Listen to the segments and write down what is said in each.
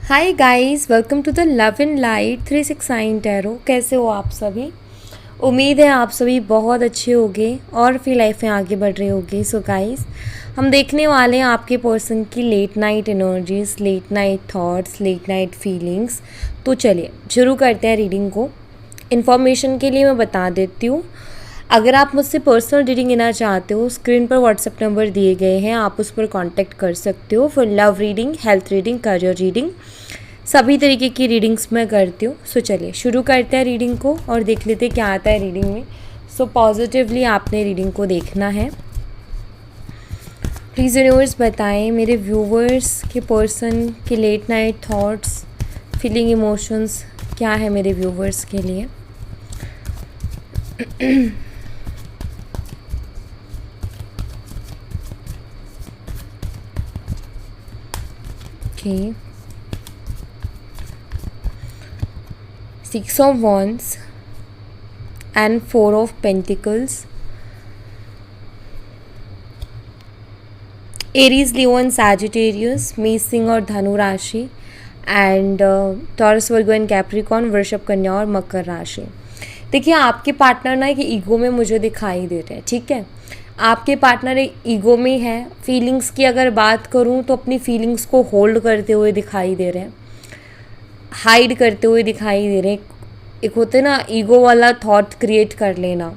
Hi guys, welcome to the love and light 369 tarot. कैसे हो आप सभी? उम्मीद है आप सभी बहुत अच्छे होंगे और फिर लाइफ में आगे बढ़ रहे होंगे। सो गाइस, हम देखने वाले हैं आपके पर्सन की late night energies, late night thoughts, late night feelings. तो चलिए शुरू करते हैं रीडिंग को। इन्फॉर्मेशन के लिए मैं बता देती हूँ, अगर आप मुझसे पर्सनल रीडिंग लेना चाहते हो, स्क्रीन पर व्हाट्सएप नंबर दिए गए हैं, आप उस पर कांटेक्ट कर सकते हो for love reading, health reading, career reading. सभी तरीके की रीडिंग्स मैं करती हूँ। सो चलिए शुरू करते हैं रीडिंग को और देख लेते हैं क्या आता है रीडिंग में। सो पॉजिटिवली आपने रीडिंग को देखना है। प्लीज़ यूनिवर्स बताएं मेरे व्यूवर्स के पर्सन के late night thoughts, feeling, emotions क्या है मेरे व्यूवर्स के लिए। Okay. Six of Wands and Four of Pentacles. Aries, Leo and Sagittarius, मेष और धनु राशि and taurus, Virgo and Capricorn, वृषभ, कन्या और मकर राशि। देखिए आपके पार्टनर ना एक ईगो में मुझे दिखाई दे रहे हैं। ठीक है, आपके पार्टनर एक ईगो में है। फीलिंग्स की अगर बात करूं तो अपनी फीलिंग्स को होल्ड करते हुए दिखाई दे रहे हैं, हाइड करते हुए दिखाई दे रहे हैं। एक होते ना ईगो वाला थॉट क्रिएट कर लेना।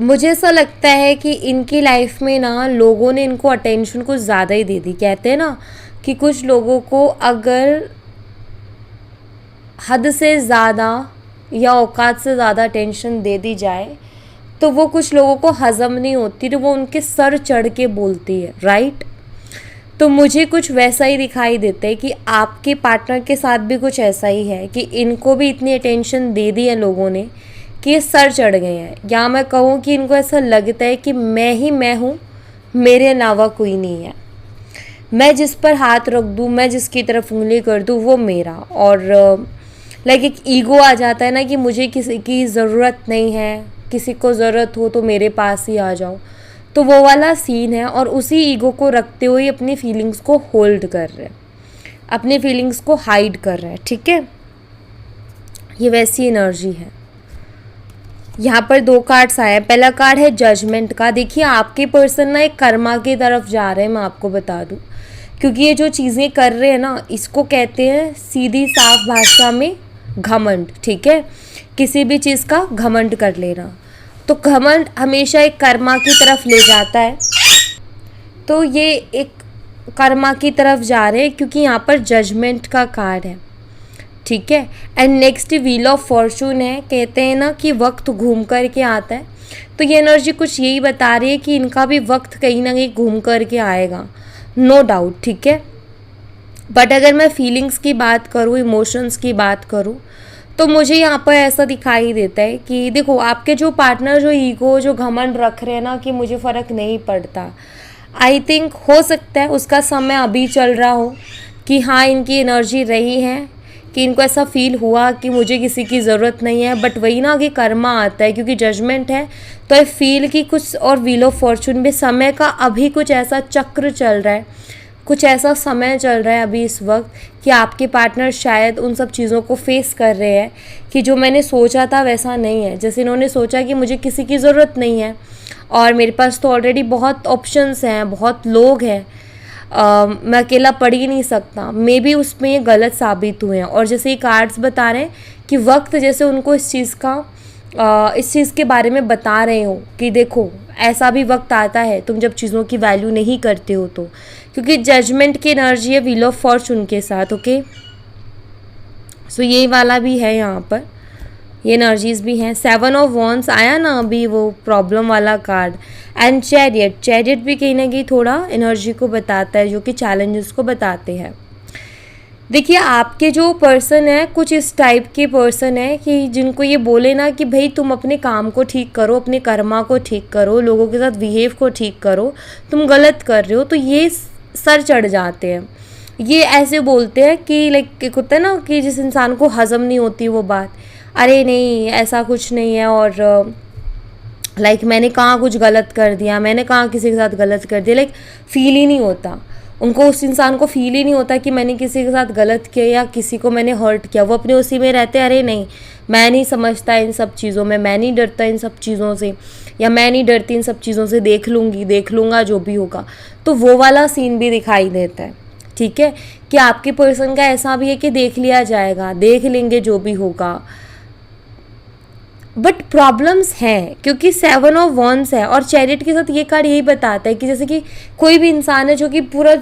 मुझे ऐसा लगता है कि इनकी लाइफ में ना लोगों ने इनको अटेंशन कुछ ज़्यादा ही दे दी। कहते हैं ना कि कुछ लोगों को अगर हद से ज़्यादा या औकात से ज़्यादा अटेंशन दे दी जाए तो वो कुछ लोगों को हज़म नहीं होती, तो वो उनके सर चढ़ के बोलती है, राइट। तो मुझे कुछ वैसा ही दिखाई देता है कि आपके पार्टनर के साथ भी कुछ ऐसा ही है कि इनको भी इतनी अटेंशन दे दी है लोगों ने कि ये सर चढ़ गए हैं। या मैं कहूँ कि इनको ऐसा लगता है कि मैं ही मैं हूँ, मेरे अलावा कोई नहीं है। मैं जिस पर हाथ रख दूँ, मैं जिसकी तरफ उंगली कर दूँ, वो मेरा। और लाइक एक ईगो आ जाता है ना कि मुझे किसी की ज़रूरत नहीं है, किसी को ज़रूरत हो तो मेरे पास ही आ जाओ। तो वो वाला सीन है और उसी ईगो को रखते हुए अपनी फीलिंग्स को होल्ड कर रहे हैं, अपनी फीलिंग्स को हाइड कर रहे हैं। ठीक है, ये वैसी एनर्जी है। यहाँ पर दो कार्ड्स आए हैं। पहला कार्ड है जजमेंट का। देखिए आपके पर्सन ना एक कर्मा की तरफ जा रहे हैं, मैं आपको बता दूँ, क्योंकि ये जो चीज़ें कर रहे हैं ना इसको कहते हैं सीधी साफ भाषा में घमंड। ठीक है, किसी भी चीज़ का घमंड कर लेना। तो घमंड हमेशा एक कर्मा की तरफ ले जाता है। तो ये एक कर्मा की तरफ जा रहे हैं क्योंकि यहाँ पर जजमेंट का कार्ड है। ठीक है, and next wheel of Fortune है। कहते हैं ना कि वक्त घूम कर के आता है, तो ये एनर्जी कुछ यही बता रही है कि इनका भी वक्त कहीं ना कहीं घूम कर के आएगा, नो डाउट। ठीक है, बट अगर मैं फीलिंग्स की बात करूँ, इमोशंस की बात करूँ, तो मुझे यहाँ पर ऐसा दिखाई देता है कि देखो आपके जो पार्टनर जो ईगो, जो घमंड रख रहे हैं ना कि मुझे फ़र्क नहीं पड़ता, आई थिंक हो सकता है उसका समय अभी चल रहा हो कि हाँ इनकी एनर्जी रही है कि इनको ऐसा फील हुआ कि मुझे किसी की ज़रूरत नहीं है। बट वही ना कि कर्मा आता है, क्योंकि जजमेंट है तो आई फील कि कुछ, और व्हील ऑफ फॉर्चून में समय का अभी कुछ ऐसा चक्र चल रहा है, कुछ ऐसा समय चल रहा है अभी इस वक्त कि आपके पार्टनर शायद उन सब चीज़ों को फेस कर रहे हैं कि जो मैंने सोचा था वैसा नहीं है। जैसे इन्होंने सोचा कि मुझे किसी की ज़रूरत नहीं है और मेरे पास तो ऑलरेडी बहुत ऑप्शंस हैं, बहुत लोग हैं, मैं अकेला पढ़ ही नहीं सकता। मे बी उसमें ये गलत साबित हुए हैं। और जैसे ये कार्ड्स बता रहे हैं कि वक्त जैसे उनको इस चीज़ के बारे में बता रहे हो कि देखो ऐसा भी वक्त आता है तुम जब चीज़ों की वैल्यू नहीं करते हो। तो क्योंकि जजमेंट की एनर्जी है व्हील ऑफ फॉर्चून के साथ। ओके, सो ये वाला भी है, यहाँ पर ये एनर्जीज भी हैं। 7 ऑफ वॉन्ड्स आया ना अभी, वो प्रॉब्लम वाला कार्ड। एंड चैरियट भी कहीं ना कहीं थोड़ा एनर्जी को बताता है, जो कि चैलेंजेस को बताते हैं। देखिए आपके जो पर्सन है कुछ इस टाइप के पर्सन है कि जिनको ये बोले ना कि भाई तुम अपने काम को ठीक करो, अपने कर्मा को ठीक करो, लोगों के साथ बिहेव को ठीक करो, तुम गलत कर रहे हो, तो ये सर चढ़ जाते हैं। ये ऐसे बोलते हैं कि लाइक एक होता है ना कि जिस इंसान को हज़म नहीं होती वो बात, अरे नहीं ऐसा कुछ नहीं है, और लाइक मैंने कहाँ कुछ गलत कर दिया, मैंने कहाँ किसी के साथ गलत कर दिया, लाइक फील ही नहीं होता। उनको उस इंसान को फील ही नहीं होता कि मैंने किसी के साथ गलत किया या किसी को मैंने हर्ट किया। वो अपने उसी में रहते हैं, अरे नहीं मैं नहीं समझता इन सब चीज़ों में, मैं नहीं डरता इन सब चीज़ों से, या मैं नहीं डरती इन सब चीज़ों से, देख लूँगी देख लूँगा जो भी होगा। तो वो वाला सीन भी दिखाई देता है, ठीक है, कि आपके पर्सन का ऐसा भी है कि देख लिया जाएगा, देख लेंगे जो भी होगा। बट प्रॉब्लम्स हैं क्योंकि 7 ऑफ वॉन्ड्स है और चैरिट के साथ ये कार्ड यही बताता है कि जैसे कि कोई भी इंसान है जो कि पूरा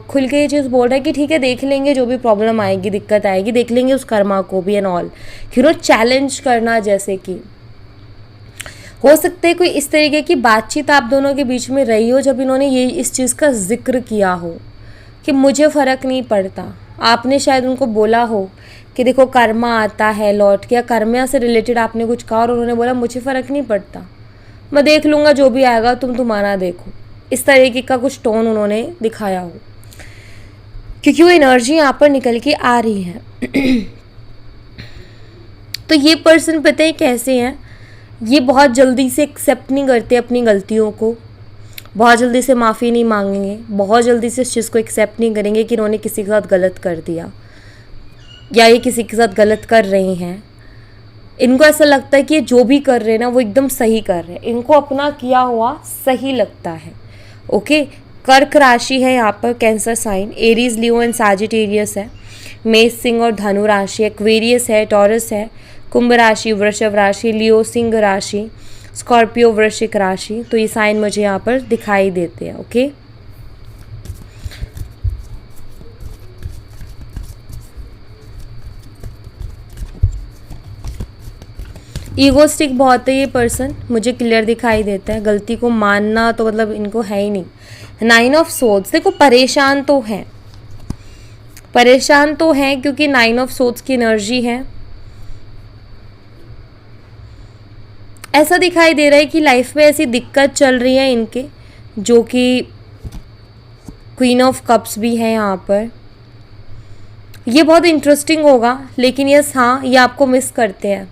खुल के ये चीज़ बोल रहा है कि ठीक है देख लेंगे जो भी प्रॉब्लम आएगी, दिक्कत आएगी, देख लेंगे उस कर्मा को भी एंड ऑल, चैलेंज करना। जैसे कि हो सकता है कोई इस तरीके की बातचीत आप दोनों के बीच में रही हो जब इन्होंने ये इस चीज़ का जिक्र किया हो कि मुझे फ़र्क नहीं पड़ता। आपने शायद उनको बोला हो कि देखो कर्मा आता है लौट के, या कर्मा से रिलेटेड आपने कुछ कहा और उन्होंने बोला मुझे फ़र्क नहीं पड़ता, मैं देख लूँगा जो भी आएगा, तुम तुम्हारा देखो। इस तरीके का कुछ टोन उन्होंने दिखाया हो, क्योंकि वो एनर्जी यहाँ पर निकल के आ रही है। तो ये पर्सन पता है कैसे हैं, ये बहुत जल्दी से एक्सेप्ट नहीं करते अपनी गलतियों को, बहुत जल्दी से माफ़ी नहीं मांगेंगे, बहुत जल्दी से इस चीज़ को एक्सेप्ट नहीं करेंगे कि इन्होंने किसी के साथ गलत कर दिया या ये किसी के साथ गलत कर रहे हैं। इनको ऐसा लगता है कि ये जो भी कर रहे हैं ना वो एकदम सही कर रहे हैं, इनको अपना किया हुआ सही लगता है। ओके, कर्क राशि है यहाँ पर, Cancer sign, Aries, Leo and Sagittarius है, मेष, सिंह और धनु राशि, एक्वेरियस है, टॉरस है, कुंभ राशि, वृषभ राशि, लियो, सिंह राशि, स्कॉर्पियो, वृश्चिक राशि। तो ये साइन मुझे यहाँ पर दिखाई देते हैं। ओके, ईगोस्टिक बहुत है ये पर्सन, मुझे क्लियर दिखाई देता है, गलती को मानना तो मतलब इनको है ही नहीं। 9 ऑफ सोर्ड्स, देखो परेशान तो हैं, परेशान तो हैं क्योंकि 9 ऑफ सोर्ड्स की एनर्जी है। ऐसा दिखाई दे रहा है कि लाइफ में ऐसी दिक्कत चल रही है इनके, जो कि क्वीन ऑफ कप्स भी है यहाँ पर। ये बहुत इंटरेस्टिंग होगा, लेकिन यस हाँ ये आपको मिस करते हैं,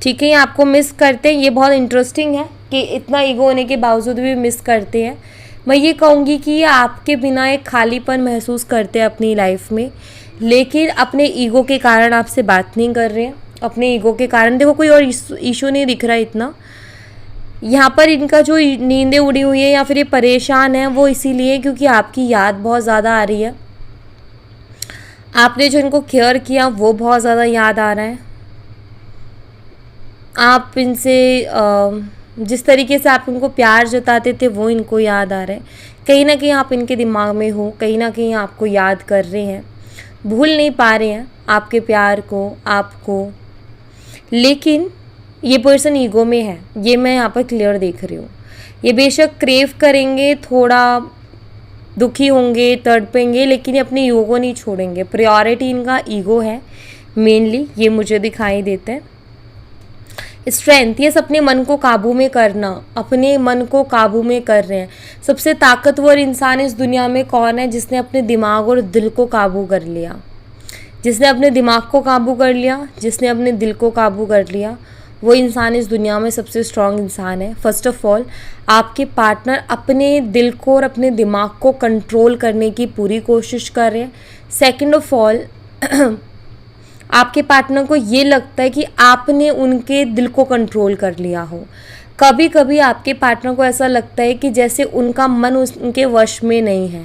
ठीक है, ये आपको मिस करते हैं। ये बहुत इंटरेस्टिंग है कि इतना ईगो होने के बावजूद भी मिस करते हैं। मैं ये कहूँगी कि ये आपके बिना एक खालीपन महसूस करते हैं अपनी लाइफ में, लेकिन अपने ईगो के कारण आपसे बात नहीं कर रहे हैं, अपने ईगो के कारण। देखो कोई और इशू नहीं दिख रहा इतना यहाँ पर। इनका जो नींदें उड़ी हुई है या फिर ये परेशान है वो इसीलिए क्योंकि आपकी याद बहुत ज़्यादा आ रही है, आपने जो इनको केयर किया वो बहुत ज़्यादा याद आ रहा है। आप इनसे जिस तरीके से आप इनको प्यार जताते थे वो इनको याद आ रहा है। कहीं ना कहीं आप इनके दिमाग में हो, कहीं ना कहीं आपको याद कर रहे हैं, भूल नहीं पा रहे हैं आपके प्यार को, आपको। लेकिन ये पर्सन ईगो में है, ये मैं यहाँ पर क्लियर देख रही हूँ। ये बेशक क्रेव करेंगे, थोड़ा दुखी होंगे, तड़पेंगे, लेकिन ये अपने ईगो को नहीं छोड़ेंगे। प्रायोरिटी इनका ईगो है मेनली, ये मुझे दिखाई देता है। स्ट्रेंथ, ये अपने मन को काबू में करना, अपने मन को काबू में कर रहे हैं। सबसे ताकतवर इंसान इस दुनिया में कौन है? जिसने अपने दिमाग और दिल को काबू कर लिया, जिसने अपने दिमाग को काबू कर लिया, जिसने अपने दिल को काबू कर लिया, वो इंसान इस दुनिया में सबसे स्ट्रॉन्ग इंसान है। फर्स्ट ऑफ ऑल आपके पार्टनर अपने दिल को और अपने दिमाग को कंट्रोल करने की पूरी कोशिश कर रहे हैं। सेकंड ऑफ ऑल आपके पार्टनर को ये लगता है कि आपने उनके दिल को कंट्रोल कर लिया हो। कभी कभी आपके पार्टनर को ऐसा लगता है कि जैसे उनका मन उनके वश में नहीं है,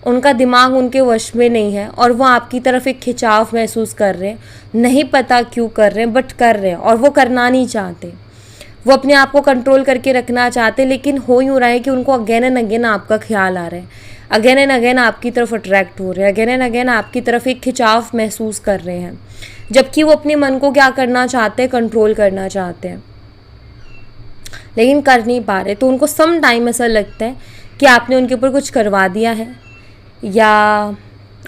उनका दिमाग उनके वश में नहीं है, और वो आपकी तरफ एक खिंचाव महसूस कर रहे हैं। नहीं पता क्यों कर रहे हैं, बट कर रहे हैं, और वो करना नहीं चाहते। वो अपने आप को कंट्रोल करके रखना चाहते, लेकिन हो यूँ रहा है कि उनको अगेन एंड अगेन आपका ख्याल आ रहा है, अगेन एंड अगेन आपकी तरफ अट्रैक्ट हो रहे हैं, अगेन एंड अगेन आपकी तरफ एक खिंचाव महसूस कर रहे हैं, जबकि वो अपने मन को क्या करना चाहते हैं? कंट्रोल करना चाहते हैं, लेकिन कर नहीं पा रहे। तो उनको सम टाइम ऐसा लगता है कि आपने उनके ऊपर कुछ करवा दिया है, या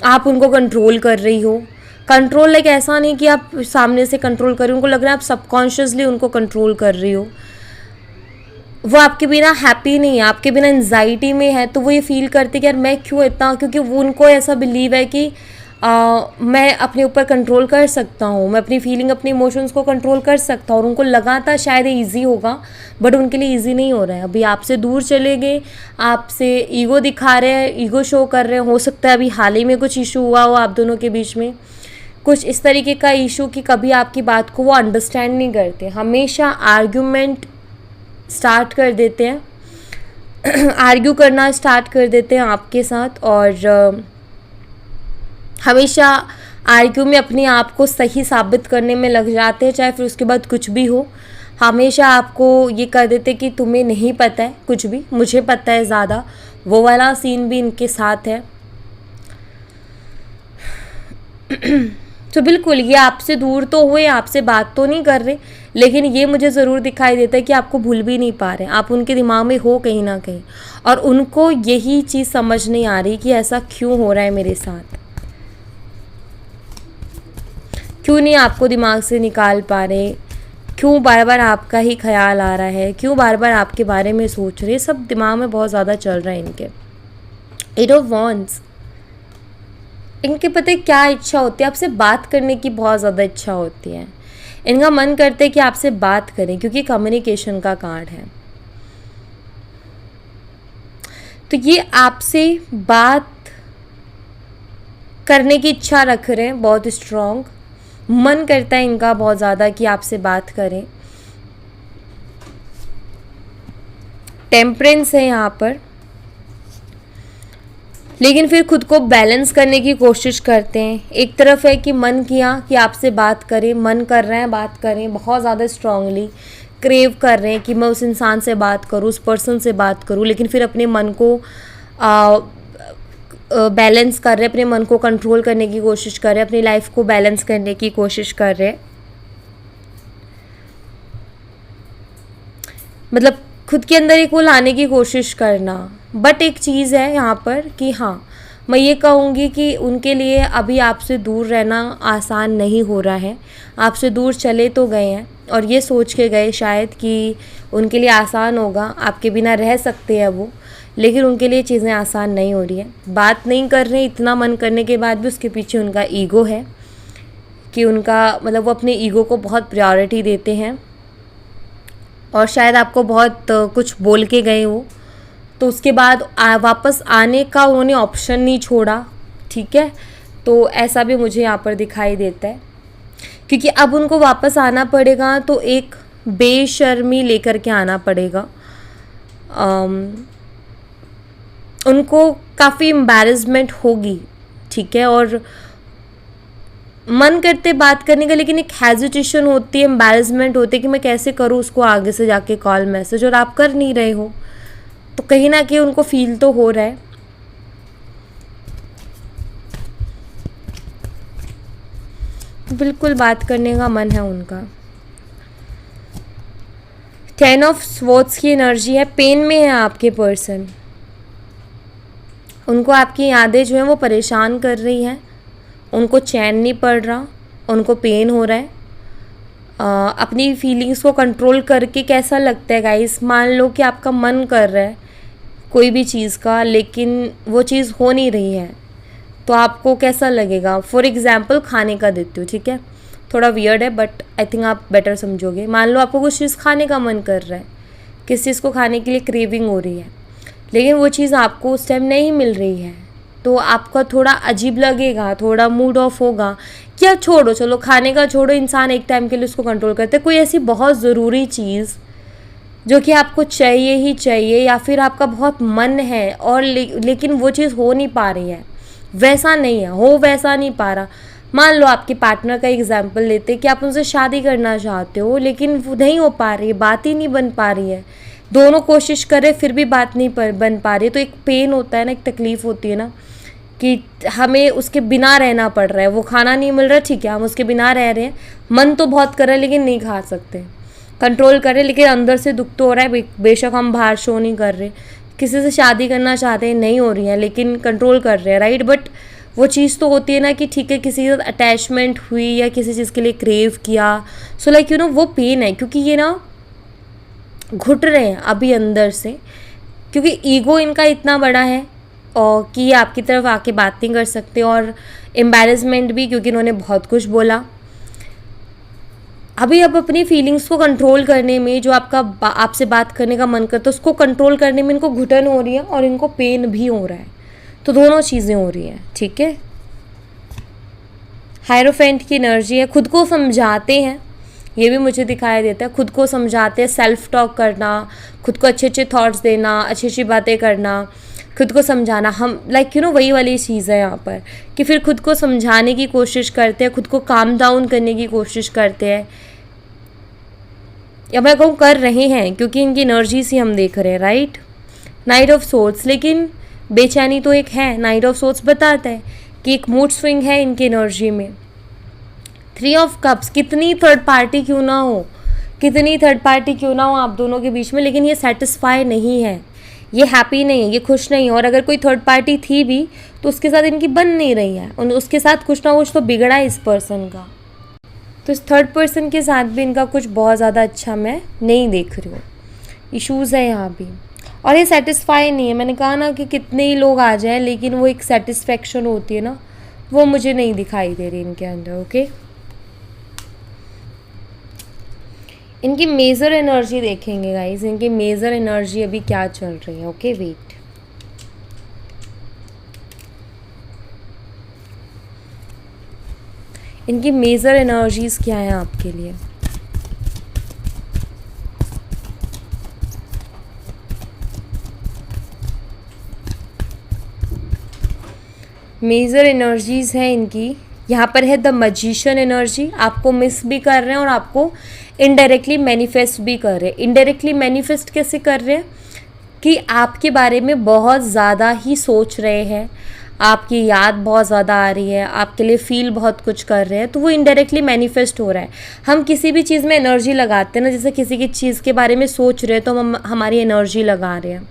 आप उनको कंट्रोल कर रही हो। कंट्रोल लाइक ऐसा नहीं कि आप सामने से कंट्रोल कर रही हो, उनको लग रहा है आप सबकॉन्शियसली उनको कंट्रोल कर रही हो। वो आपके बिना हैप्पी नहीं है, आपके बिना एंजाइटी में है। तो वो ये फील करते कि यार मैं क्यों इतना, क्योंकि वो उनको ऐसा बिलीव है कि मैं अपने ऊपर कंट्रोल कर सकता हूँ, मैं अपनी फीलिंग अपने इमोशंस को कंट्रोल कर सकता हूँ। और उनको लगा था शायद ये ईजी होगा, बट उनके लिए ईजी नहीं हो रहा है। अभी आपसे दूर चले गए, आपसे ईगो दिखा रहे हैं, ईगो शो कर रहे हैं। हो सकता है अभी हाल ही में कुछ इशू हुआ हो आप दोनों के बीच में, कुछ इस तरीके का इशू कि कभी आपकी बात को वो अंडरस्टैंड नहीं करते, हमेशा आर्ग्यूमेंट स्टार्ट कर देते हैं आर्ग्यू करना स्टार्ट कर देते हैं आपके साथ, और हमेशा आर्ग्यू में अपने आप को सही साबित करने में लग जाते हैं, चाहे फिर उसके बाद कुछ भी हो। हमेशा आपको ये कर देते कि तुम्हें नहीं पता है कुछ भी, मुझे पता है ज़्यादा। वो वाला सीन भी इनके साथ है। तो बिल्कुल ये आपसे दूर तो हुए, आपसे बात तो नहीं कर रहे, लेकिन ये मुझे ज़रूर दिखाई देता है कि आपको भूल भी नहीं पा रहे, आप उनके दिमाग में हो कहीं ना कहीं, और उनको यही चीज़ समझ नहीं आ रही कि ऐसा क्यों हो रहा है मेरे साथ, क्यों नहीं आपको दिमाग से निकाल पा रहे, क्यों बार बार आपका ही ख्याल आ रहा है, क्यों बार बार आपके बारे में सोच रहे, सब दिमाग में बहुत ज़्यादा चल रहा है इनके। एट ऑफ वॉन्ड्स, इनके पता है क्या इच्छा होती है, आपसे बात करने की बहुत ज़्यादा इच्छा होती है। इनका मन करता है कि आपसे बात करें, क्योंकि कम्युनिकेशन का कार्ड है। तो ये आपसे बात करने की इच्छा रख रहे हैं, बहुत स्ट्रॉन्ग मन करता है इनका बहुत ज़्यादा कि आपसे बात करें। टेम्परेंस है यहाँ पर, लेकिन फिर खुद को बैलेंस करने की कोशिश करते हैं। एक तरफ है कि मन किया कि आपसे बात करें, मन कर रहे हैं बात करें, बहुत ज़्यादा स्ट्रांगली क्रेव कर रहे हैं कि मैं उस इंसान से बात करूं, उस पर्सन से बात करूं, लेकिन फिर अपने मन को बैलेंस कर रहे हैं, अपने मन को कंट्रोल करने की कोशिश कर रहे हैं, अपनी लाइफ को बैलेंस करने की कोशिश कर रहे हैं। मतलब खुद के अंदर एक वो लाने की कोशिश करना। बट एक चीज़ है यहाँ पर कि हाँ, मैं ये कहूँगी कि उनके लिए अभी आपसे दूर रहना आसान नहीं हो रहा है। आपसे दूर चले तो गए हैं और ये सोच के गए शायद कि उनके लिए आसान होगा, आपके बिना रह सकते हैं वो, लेकिन उनके लिए चीज़ें आसान नहीं हो रही हैं। बात नहीं कर रहे इतना मन करने के बाद भी, उसके पीछे उनका ईगो है कि उनका मतलब वो अपने ईगो को बहुत प्रायोरिटी देते हैं, और शायद आपको बहुत कुछ बोल के गए हो, तो उसके बाद वापस आने का उन्होंने ऑप्शन नहीं छोड़ा। ठीक है, तो ऐसा भी मुझे यहाँ पर दिखाई देता है, क्योंकि अब उनको वापस आना पड़ेगा तो एक बेशर्मी लेकर के आना पड़ेगा। उनको काफ़ी एम्बैरेसमेंट होगी, ठीक है, और मन करते बात करने का, लेकिन एक हेजिटेशन होती है, एम्बैरेसमेंट होती है कि मैं कैसे करूँ उसको आगे से जाके कॉल मैसेज, और आप कर नहीं रहे हो, तो कहीं ना कहीं उनको फील तो हो रहा है। बिल्कुल बात करने का मन है उनका। 10 ऑफ स्वॉर्ड्स की एनर्जी है, पेन में है आपके पर्सन। उनको आपकी यादें जो हैं वो परेशान कर रही हैं, उनको चैन नहीं पड़ रहा, उनको पेन हो रहा है। अपनी फीलिंग्स को कंट्रोल करके कैसा लगता है गाइस, मान लो कि आपका मन कर रहा है कोई भी चीज़ का, लेकिन वो चीज़ हो नहीं रही है, तो आपको कैसा लगेगा। फॉर एग्जाम्पल खाने का देती हूँ, ठीक है, थोड़ा वियर्ड है बट आई थिंक आप बेटर समझोगे। मान लो आपको कुछ चीज़ खाने का मन कर रहा है, किस चीज़ को खाने के लिए क्रेविंग हो रही है, लेकिन वो चीज़ आपको उस टाइम नहीं मिल रही है, तो आपका थोड़ा अजीब लगेगा, थोड़ा मूड ऑफ होगा। क्या छोड़ो, चलो खाने का छोड़ो, इंसान एक टाइम के लिए उसको कंट्रोल करते हैं। कोई ऐसी बहुत ज़रूरी चीज़ जो कि आपको चाहिए ही चाहिए, या फिर आपका बहुत मन है और लेकिन वो चीज़ हो नहीं पा रही है, वैसा नहीं है, हो वैसा नहीं पा रहा। मान लो आपके पार्टनर का एग्जाम्पल लेते कि आप उनसे शादी करना चाहते हो, लेकिन वो नहीं हो पा रही है, बात ही नहीं बन पा रही है, दोनों कोशिश करें फिर भी बात नहीं बन पा रही है, तो एक पेन होता है ना, एक तकलीफ़ होती है ना कि हमें उसके बिना रहना पड़ रहा है। वो खाना नहीं मिल रहा, ठीक है, हम उसके बिना रह रहे हैं, मन तो बहुत कर रहा है लेकिन नहीं खा सकते, कंट्रोल कर रहे, लेकिन अंदर से दुख तो हो रहा है। बेशक हम बाहर शो नहीं कर रहे, किसी से शादी करना चाहते हैं, नहीं हो रही है, लेकिन कंट्रोल कर रहे हैं, राइट। बट वो चीज़ तो होती है ना कि ठीक है, किसी के साथ अटैचमेंट हुई या किसी चीज़ के लिए क्रेव किया, सो लाइक यू नो वो पेन है, क्योंकि ये ना घुट रहे हैं अभी अंदर से, क्योंकि ईगो इनका इतना बड़ा है कि ये आपकी तरफ आके बात नहीं कर सकते, और एम्बैरेसमेंट भी क्योंकि इन्होंने बहुत कुछ बोला। अभी अब अपनी फीलिंग्स को कंट्रोल करने में, जो आपसे बात करने का मन करता है उसको कंट्रोल करने में इनको घुटन हो रही है और इनको पेन भी हो रहा है, तो दोनों चीज़ें हो रही हैं, ठीक है। हायरोफेंट की एनर्जी है, खुद को समझाते हैं, ये भी मुझे दिखाई देता है, खुद को समझाते हैं, सेल्फ टॉक करना, खुद को अच्छे अच्छे थॉट्स देना, अच्छी अच्छी बातें करना, खुद को समझाना। हम वही वाली चीज़ है यहाँ पर कि फिर खुद को समझाने की कोशिश करते हैं, खुद को काम डाउन करने की कोशिश करते हैं, या मैं कहूँ कर रहे हैं, क्योंकि इनकी एनर्जीज ही हम देख रहे हैं, राइट। नाइट ऑफ सोर्ट्स, लेकिन बेचैनी तो एक है। नाइट ऑफ सोर्ट्स बताता है कि एक मूड स्विंग है इनकी एनर्जी में। 3 ऑफ कप्स, कितनी थर्ड पार्टी क्यों ना हो, कितनी थर्ड पार्टी क्यों ना हो आप दोनों के बीच में, लेकिन ये सेटिस्फाई नहीं है, ये हैप्पी नहीं है, ये खुश नहीं है। और अगर कोई थर्ड पार्टी थी भी तो उसके साथ इनकी बन नहीं रही है, उसके साथ कुछ ना कुछ तो बिगड़ा है इस पर्सन का। तो इस थर्ड पर्सन के साथ भी इनका कुछ बहुत ज़्यादा अच्छा मैं नहीं देख रही हूँ, इश्यूज़ है यहाँ भी। और ये सेटिस्फाई नहीं है, मैंने कहा ना कि कितने ही लोग आ जाएं, लेकिन वो एक सेटिस्फेक्शन होती है ना, वो मुझे नहीं दिखाई दे रही इनके अंदर, ओके। इनकी मेजर एनर्जी देखेंगे गाइस, इनकी मेजर एनर्जी अभी क्या चल रही है, ओके। वेट, इनकी मेजर एनर्जीज क्या है आपके लिए। मेजर एनर्जीज है इनकी, यहाँ पर है द मैजिशियन एनर्जी। आपको मिस भी कर रहे हैं और आपको इनडायरेक्टली मैनिफेस्ट भी कर रहे हैं। इनडायरेक्टली मैनिफेस्ट कैसे कर रहे हैं कि आपके बारे में बहुत ज़्यादा ही सोच रहे हैं, आपकी याद बहुत ज़्यादा आ रही है, आपके लिए फील बहुत कुछ कर रहे हैं, तो वो इनडायरेक्टली मैनिफेस्ट हो रहा है। हम किसी भी चीज़ में एनर्जी लगाते हैं ना, जैसे किसी की चीज़ के बारे में सोच रहे हैं तो हम हमारी एनर्जी लगा रहे हैं।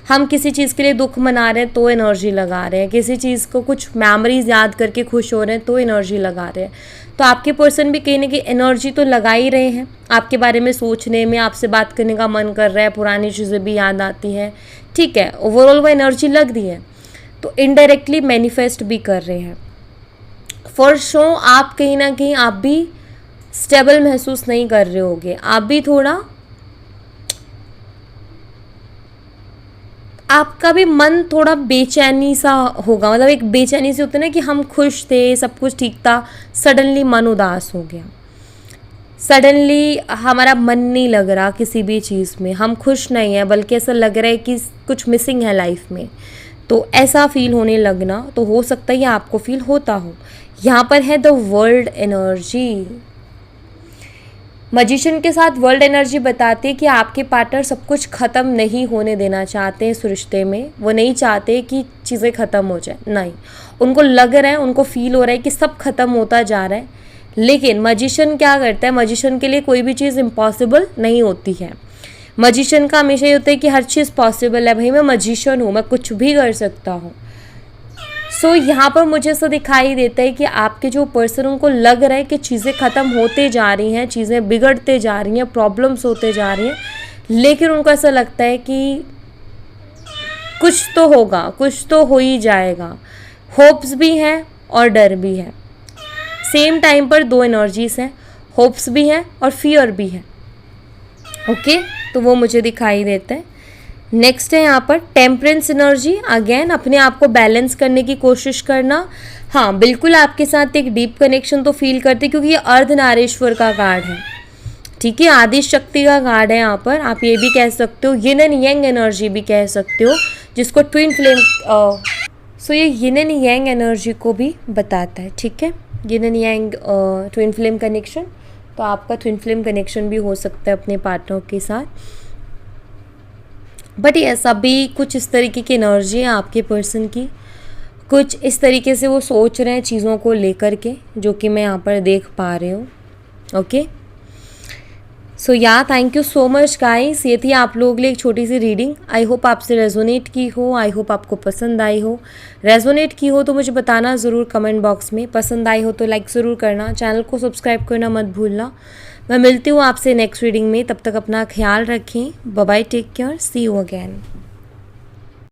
हम किसी चीज़ के लिए दुख मना रहे हैं तो एनर्जी लगा रहे हैं, किसी चीज़ को कुछ मेमोरीज याद करके खुश हो रहे हैं तो एनर्जी लगा रहे हैं। तो आपके पर्सन भी कहीं ना कहीं एनर्जी तो लगा ही रहे हैं, आपके बारे में सोचने में, आपसे बात करने का मन कर रहा है, पुरानी चीज़ें भी याद आती हैं, ठीक है, ओवरऑल वो एनर्जी लग रही है, तो इनडायरेक्टली मैनिफेस्ट भी कर रहे हैं। फॉर शो आप कहीं ना कहीं आप भी स्टेबल महसूस नहीं कर रहे होगे, आप भी थोड़ा, आपका भी मन थोड़ा बेचैनी सा होगा, मतलब एक बेचैनी से होती है ना कि हम खुश थे, सब कुछ ठीक था, सडनली मन उदास हो गया, सडनली हमारा मन नहीं लग रहा किसी भी चीज़ में, हम खुश नहीं हैं, बल्कि ऐसा लग रहा है कि कुछ मिसिंग है लाइफ में। तो ऐसा फील होने लगना तो हो सकता है ये आपको फील होता हो। यहाँ पर है द वर्ल्ड एनर्जी। मैजिशियन के साथ वर्ल्ड एनर्जी बताती है कि आपके पार्टनर सब कुछ ख़त्म नहीं होने देना चाहते हैं इस रिश्ते में, वो नहीं चाहते कि चीज़ें ख़त्म हो जाए, नहीं, उनको लग रहा है, उनको फील हो रहा है कि सब खत्म होता जा रहा है। लेकिन मैजिशियन क्या करता है, मैजिशियन के लिए कोई भी चीज़ इम्पॉसिबल नहीं होती है। मैजिशियन का हमेशा ये होता है कि हर चीज़ पॉसिबल है, भाई मैं मैजिशियन हूँ, मैं कुछ भी कर सकता हूँ। सो यहाँ पर मुझे ऐसा दिखाई देता है कि आपके जो पर्सन, उनको लग रहा है कि चीज़ें ख़त्म होते जा रही हैं, चीज़ें बिगड़ते जा रही हैं, प्रॉब्लम्स होते जा रही हैं, लेकिन उनको ऐसा लगता है कि कुछ तो होगा, कुछ तो हो ही जाएगा। होप्स भी हैं और डर भी है, सेम टाइम पर दो एनर्जीज हैं, होप्स भी हैं और फियर भी है, ओके। तो वो मुझे दिखाई देता है। नेक्स्ट है यहाँ पर टेम्परेंस एनर्जी। अगेन अपने आप को बैलेंस करने की कोशिश करना। हाँ बिल्कुल, आपके साथ एक डीप कनेक्शन तो फील करते, क्योंकि ये अर्धनारीश्वर का कार्ड है, ठीक है, आदि शक्ति का कार्ड है यहाँ पर। आप ये भी कह सकते हो, यिन एंड यांग एनर्जी भी कह सकते हो, जिसको ट्विन फ्लेम, सो ये यिन एंड यांग एनर्जी को भी बताता है, ठीक है, yin and yang twin flame connection. तो आपका ट्विन फ्लेम कनेक्शन भी हो सकता है अपने पार्टनर के साथ। बट ये अभी कुछ इस तरीके की एनर्जी है आपके पर्सन की, कुछ इस तरीके से वो सोच रहे हैं चीज़ों को लेकर के, जो कि मैं यहाँ पर देख पा रही हूँ, ओके। सो या thank you so much guys, ये थी आप लोगों के लिए एक छोटी सी रीडिंग। आई होप आपसे रेजोनेट की हो, आई होप आपको पसंद आई हो। रेजोनेट की हो तो मुझे बताना ज़रूर कमेंट बॉक्स में, पसंद आई हो तो लाइक ज़रूर करना, चैनल को सब्सक्राइब करना मत भूलना। मैं मिलती हूँ आपसे नेक्स्ट रीडिंग में, तब तक अपना ख्याल रखें, bye bye, take care, see you again.